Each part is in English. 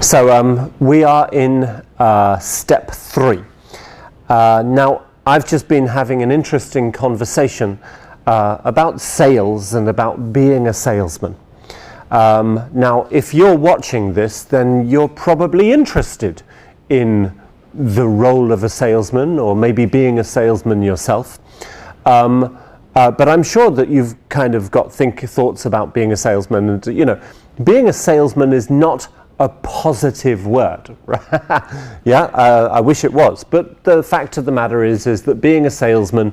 So we are in step 3. Now, I've just been having an interesting conversation about sales and about being a salesman. Now, if you're watching this, then you're probably interested in the role of a salesman, or maybe being a salesman yourself. But I'm sure that you've kind of got thoughts about being a salesman. And, you know, being a salesman is not a positive word. Yeah, I wish it was. But the fact of the matter is that being a salesman,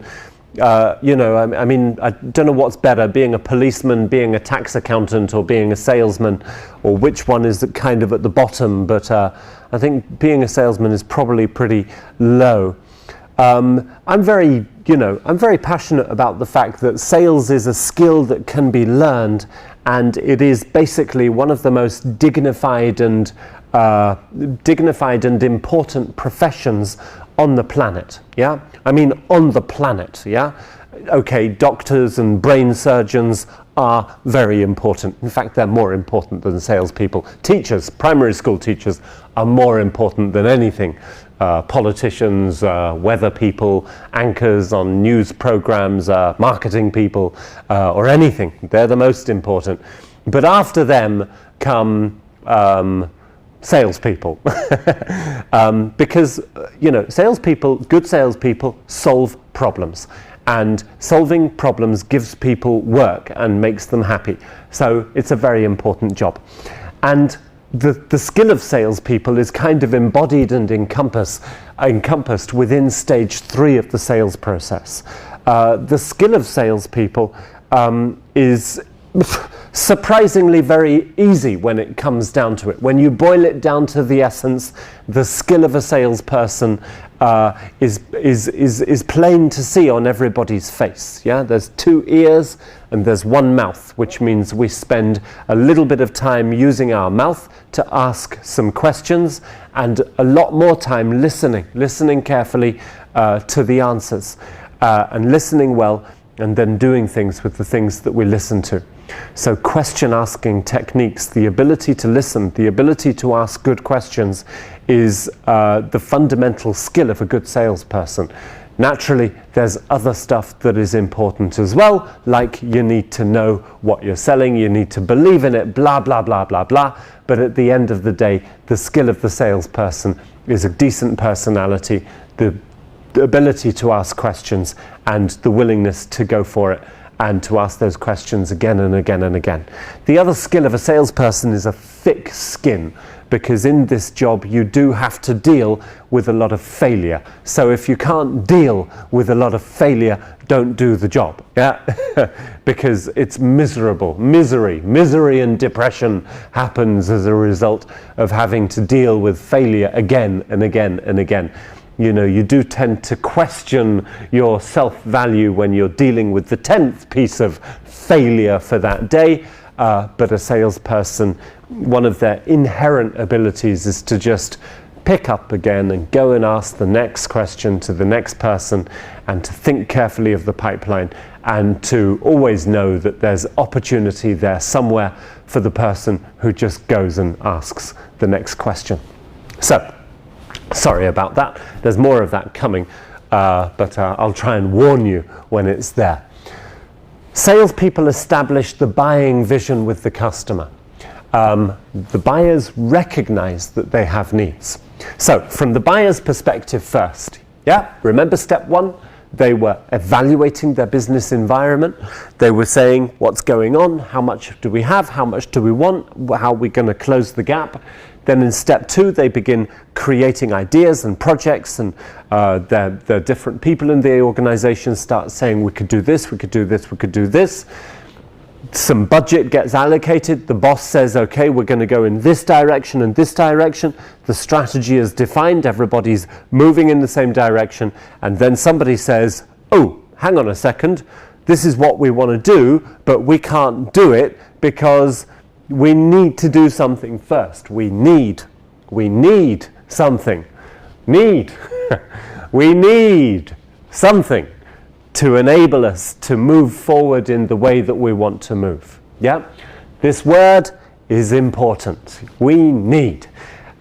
you know, I mean, I don't know what's better, being a policeman, being a tax accountant, or being a salesman, or which one is kind of at the bottom. But I think being a salesman is probably pretty low. I'm very passionate about the fact that sales is a skill that can be learned, and it is basically one of the most dignified and important professions on the planet. Yeah, I mean on the planet. Yeah, okay, doctors and brain surgeons are very important. In fact, they're more important than salespeople. Teachers, primary school teachers, are more important than anything. Politicians, weather people, anchors on news programs, marketing people, or anything. They're the most important. But after them come salespeople. Because, you know, good salespeople solve problems. And solving problems gives people work and makes them happy. So it's a very important job. And the skill of salespeople is kind of embodied and encompassed within stage 3 of the sales process. The skill of salespeople is surprisingly very easy when it comes down to it. When you boil it down to the essence, the skill of a salesperson is plain to see on everybody's face. Yeah, there's 2 ears and there's 1 mouth, which means we spend a little bit of time using our mouth to ask some questions, and a lot more time listening carefully to the answers, and listening well, and then doing things with the things that we listen to. So question asking techniques, the ability to listen, the ability to ask good questions, is the fundamental skill of a good salesperson. Naturally, there's other stuff that is important as well, like you need to know what you're selling, you need to believe in it, blah, blah, blah, blah, blah. But at the end of the day, the skill of the salesperson is a decent personality, the ability to ask questions, and the willingness to go for it and to ask those questions again and again and again. The other skill of a salesperson is a thick skin, because in this job you do have to deal with a lot of failure. So if you can't deal with a lot of failure, don't do the job. Yeah, because it's miserable. Misery and depression happens as a result of having to deal with failure again and again and again. You know, you do tend to question your self-value when you're dealing with the 10th piece of failure for that day. But a salesperson, one of their inherent abilities is to just pick up again and go and ask the next question to the next person, and to think carefully of the pipeline, and to always know that there's opportunity there somewhere for the person who just goes and asks the next question. So, sorry about that. There's more of that coming, but I'll try and warn you when it's there. Salespeople establish the buying vision with the customer. The buyers recognize that they have needs. So, from the buyer's perspective first, yeah, remember step 1? They were evaluating their business environment. They were saying, what's going on? How much do we have? How much do we want? How are we going to close the gap? Then in step 2, they begin creating ideas and projects, and the different people in the organization start saying, we could do this, we could do this, we could do this. Some budget gets allocated. The boss says, okay, we're going to go in this direction and this direction. The strategy is defined. Everybody's moving in the same direction. And then somebody says, oh, hang on a second. This is what we want to do, but we can't do it because we need to do something first. We need something. We need something to enable us to move forward in the way that we want to move. Yeah? This word is important. We need.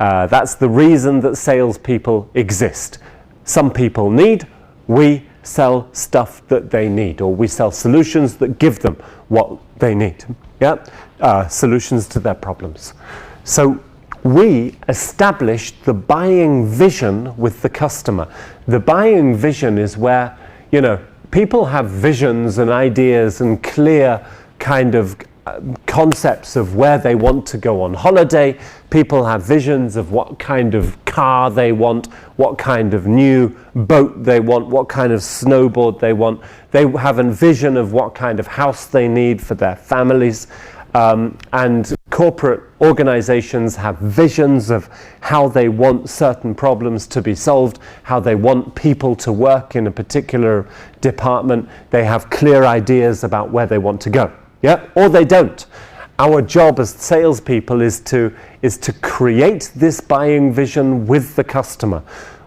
That's the reason that salespeople exist. Some people need, we sell stuff that they need, or we sell solutions that give them what they need. Yeah, solutions to their problems. So we established the buying vision with the customer. The buying vision is where, you know, people have visions and ideas and clear kind of concepts of where they want to go on holiday. People have visions of what kind of car they want, what kind of new boat they want, what kind of snowboard they want. They have a vision of what kind of house they need for their families. And corporate organizations have visions of how they want certain problems to be solved, how they want people to work in a particular department. They have clear ideas about where they want to go. Yeah, or they don't. Our job as salespeople is to create this buying vision with the customer.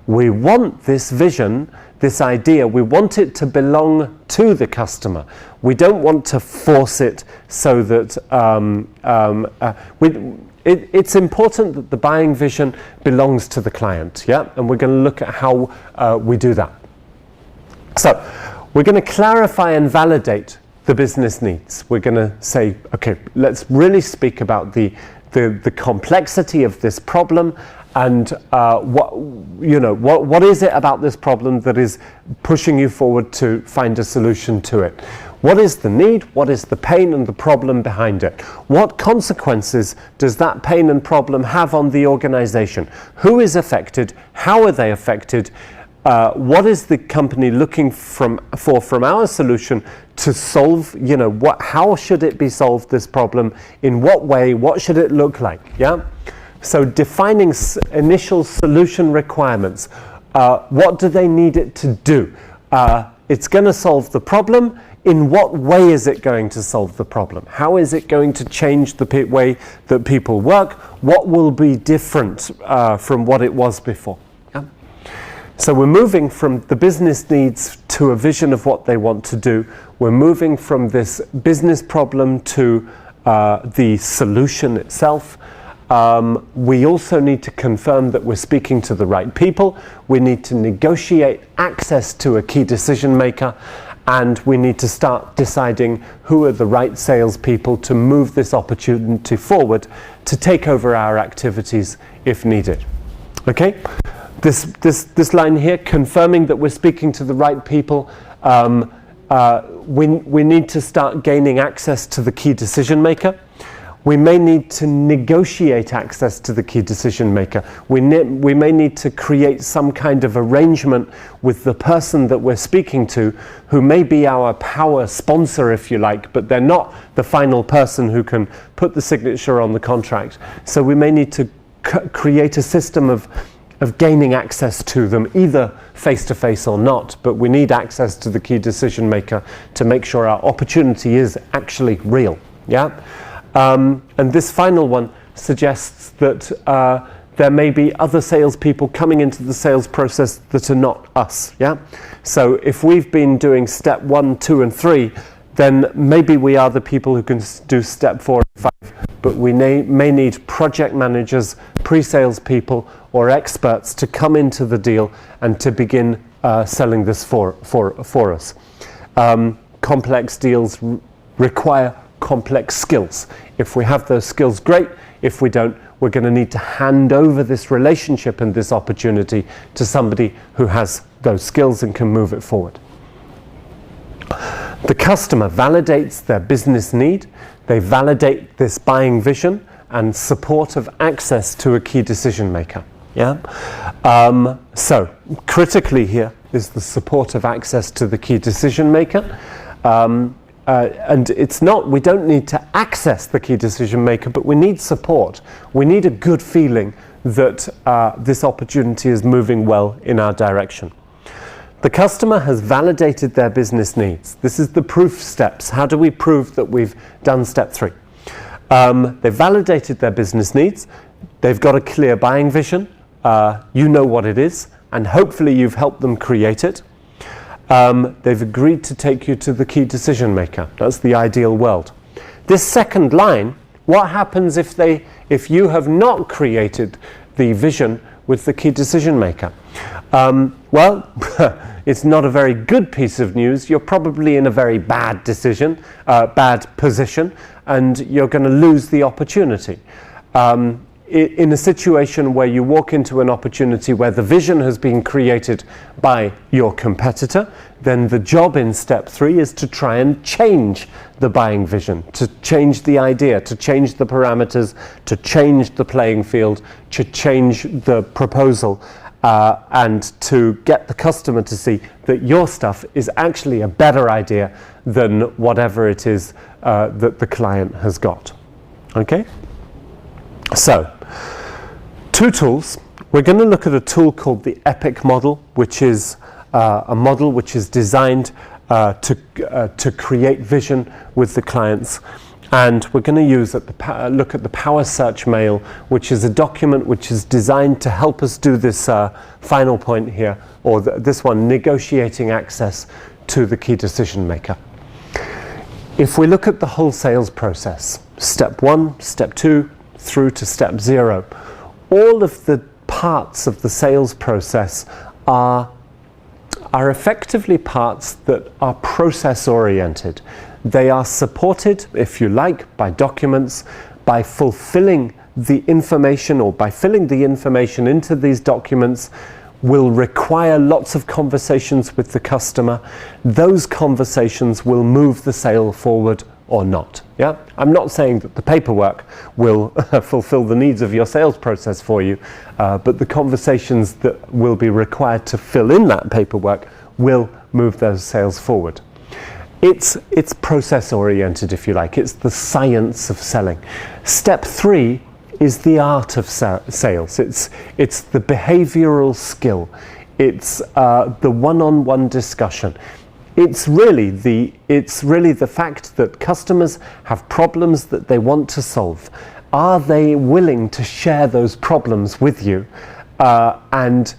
We want this vision, this idea, we want it to belong to the customer. We don't want to force it so that it's important that the buying vision belongs to the client. Yeah, and we're going to look at how we do that. So we're going to clarify and validate the business needs. We're going to say, okay, let's really speak about the complexity of this problem, and what is it about this problem that is pushing you forward to find a solution to it? What is the need? What is the pain and the problem behind it? What consequences does that pain and problem have on the organization? Who is affected? How are they affected? What is the company looking from our solution to solve? You know, how should it be solved, this problem? In what way? What should it look like? Yeah. So defining initial solution requirements. What do they need it to do? It's going to solve the problem. In what way is it going to solve the problem? How is it going to change the way that people work? What will be different from what it was before? Yeah? So we're moving from the business needs to a vision of what they want to do. We're moving from this business problem to the solution itself. We also need to confirm that we're speaking to the right people. We need to negotiate access to a key decision maker, and we need to start deciding who are the right salespeople to move this opportunity forward, to take over our activities if needed. Okay? This line here, confirming that we're speaking to the right people, we need to start gaining access to the key decision maker. We may need to negotiate access to the key decision maker. We may need to create some kind of arrangement with the person that we're speaking to, who may be our power sponsor, if you like, but they're not the final person who can put the signature on the contract. So we may need to create a system of gaining access to them, either face-to-face or not, but we need access to the key decision maker to make sure our opportunity is actually real. Yeah. And this final one suggests that there may be other salespeople coming into the sales process that are not us. Yeah. So if we've been doing step 1, 2, and 3, then maybe we are the people who can do step 4 and 5. But we may need project managers, pre-sales people, or experts to come into the deal and to begin selling this for us. Complex deals require complex skills. If we have those skills, great. If we don't, we're going to need to hand over this relationship and this opportunity to somebody who has those skills and can move it forward. The customer validates their business need. They validate this buying vision and support of access to a key decision maker. Yeah. So critically here is the support of access to the key decision maker. And it's not, we don't need to access the key decision maker, but we need support. We need a good feeling that this opportunity is moving well in our direction. The customer has validated their business needs. This is the proof steps. How do we prove that we've done step 3? They've validated their business needs. They've got a clear buying vision. You know what it is, and hopefully you've helped them create it. They've agreed to take you to the key decision maker. That's the ideal world. This second line, what happens if you have not created the vision with the key decision maker? Well, it's not a very good piece of news. You're probably in a very bad position, and you're going to lose the opportunity. In a situation where you walk into an opportunity where the vision has been created by your competitor, then the job in step 3 is to try and change the buying vision, to change the idea, to change the parameters, to change the playing field, to change the proposal, and to get the customer to see that your stuff is actually a better idea than whatever it is that the client has got. Okay? So, 2 tools. We're going to look at a tool called the EPIC model, which is a model which is designed to create vision with the clients. And we're going to use look at the Power Search Mail, which is a document which is designed to help us do this final point here, or this one, negotiating access to the key decision maker. If we look at the whole sales process, step 1, step 2, through to step 0, all of the parts of the sales process are effectively parts that are process oriented. They are supported, if you like, by documents, by fulfilling the information, or by filling the information into these documents will require lots of conversations with the customer. Those conversations will move the sale forward or not. Yeah, I'm not saying that the paperwork will fulfill the needs of your sales process for you, but the conversations that will be required to fill in that paperwork will move those sales forward. It's process oriented, if you like. It's the science of selling. Step 3 is the art of sales. It's the behavioral skill. It's the one-on-one discussion. It's really the fact that customers have problems that they want to solve. Are they willing to share those problems with you? And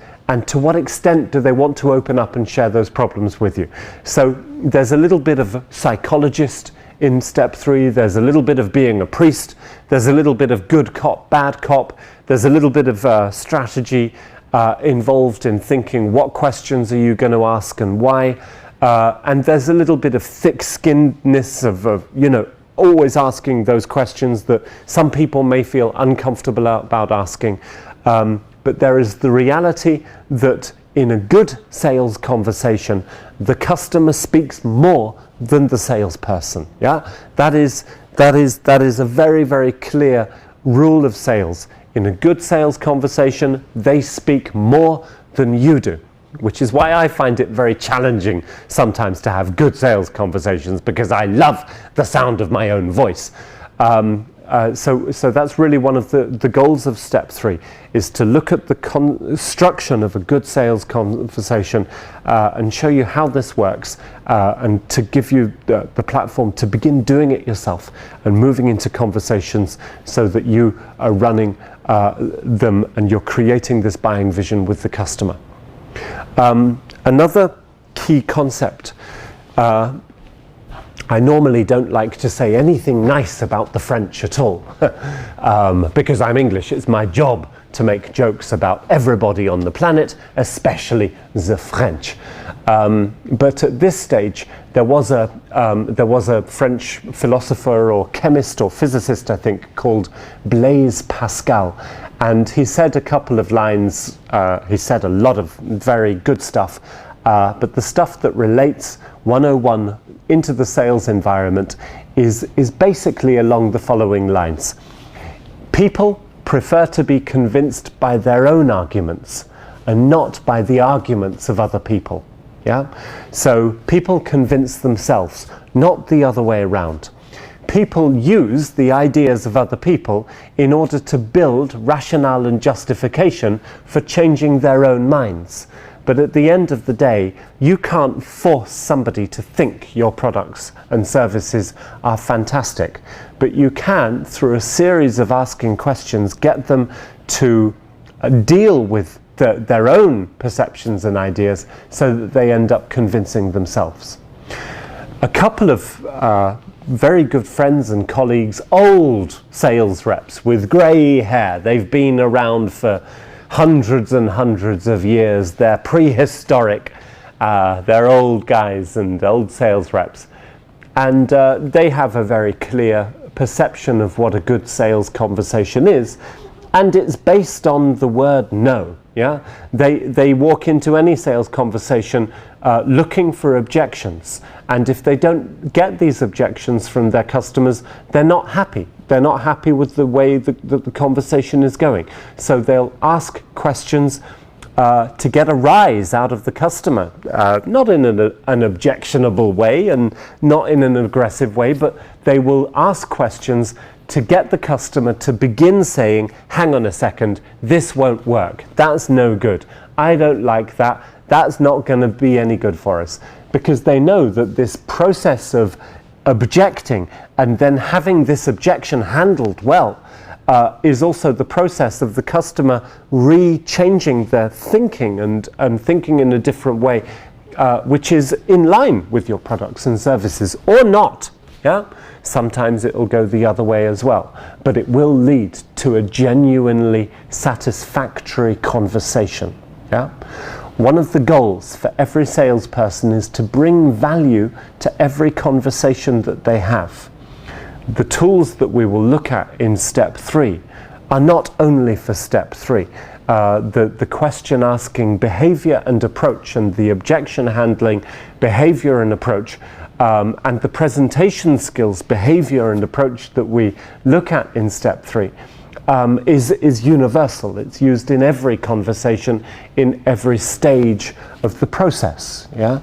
to what extent do they want to open up and share those problems with you? So there's a little bit of a psychologist in step 3. There's a little bit of being a priest. There's a little bit of good cop, bad cop. There's a little bit of strategy involved in thinking what questions are you going to ask and why. And there's a little bit of thick-skinnedness of always asking those questions that some people may feel uncomfortable about asking. But there is the reality that in a good sales conversation, the customer speaks more than the salesperson. Yeah, that is a very, very clear rule of sales. In a good sales conversation, they speak more than you do, which is why I find it very challenging sometimes to have good sales conversations, because I love the sound of my own voice. So that's really one of the goals of step 3, is to look at the construction of a good sales conversation and show you how this works, and to give you the platform to begin doing it yourself and moving into conversations so that you are running them and you're creating this buying vision with the customer. Another key concept, I normally don't like to say anything nice about the French at all, because I'm English. It's my job to make jokes about everybody on the planet, especially the French. But at this stage, there was a French philosopher or chemist or physicist, I think, called Blaise Pascal. And he said a couple of lines, he said a lot of very good stuff, but the stuff that relates 101 into the sales environment is basically along the following lines. People prefer to be convinced by their own arguments and not by the arguments of other people. Yeah? So people convince themselves, not the other way around. People use the ideas of other people in order to build rationale and justification for changing their own minds. But at the end of the day, you can't force somebody to think your products and services are fantastic. But you can, through a series of asking questions, get them to deal with their own perceptions and ideas so that they end up convincing themselves. A couple of very good friends and colleagues, old sales reps with grey hair. They've been around for hundreds and hundreds of years. They're prehistoric. They're old guys and old sales reps. And they have a very clear perception of what a good sales conversation is. And it's based on the word no. Yeah, they walk into any sales conversation looking for objections, and if they don't get these objections from their customers, they're not happy. They're not happy with the way the conversation is going. So they'll ask questions to get a rise out of the customer, not in an objectionable way and not in an aggressive way, but they will ask questions to get the customer to begin saying, hang on a second, this won't work. That's no good. I don't like that. That's not going to be any good for us. Because they know that this process of objecting and then having this objection handled well is also the process of the customer re-changing their thinking and thinking in a different way, which is in line with your products and services, or not. Yeah? Sometimes it will go the other way as well, but it will lead to a genuinely satisfactory conversation. Yeah? One of the goals for every salesperson is to bring value to every conversation that they have. The tools that we will look at in Step 3 are not only for Step 3. The question asking behavior and approach, and the objection handling behavior and approach, and the presentation skills behavior and approach that we look at in Step 3 is universal. It's used in every conversation, in every stage of the process. Yeah?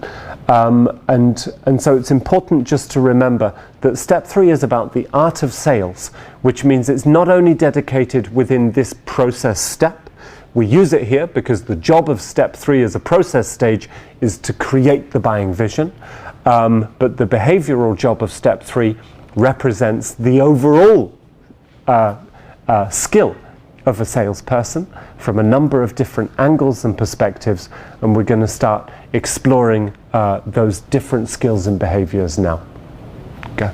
And so it's important just to remember that Step 3 is about the art of sales, which means it's not only dedicated within this process step. We use it here because the job of Step 3 as a process stage is to create the buying vision. But the behavioral job of Step 3 represents the overall skill of a salesperson from a number of different angles and perspectives, and we're going to start exploring those different skills and behaviors now. Okay.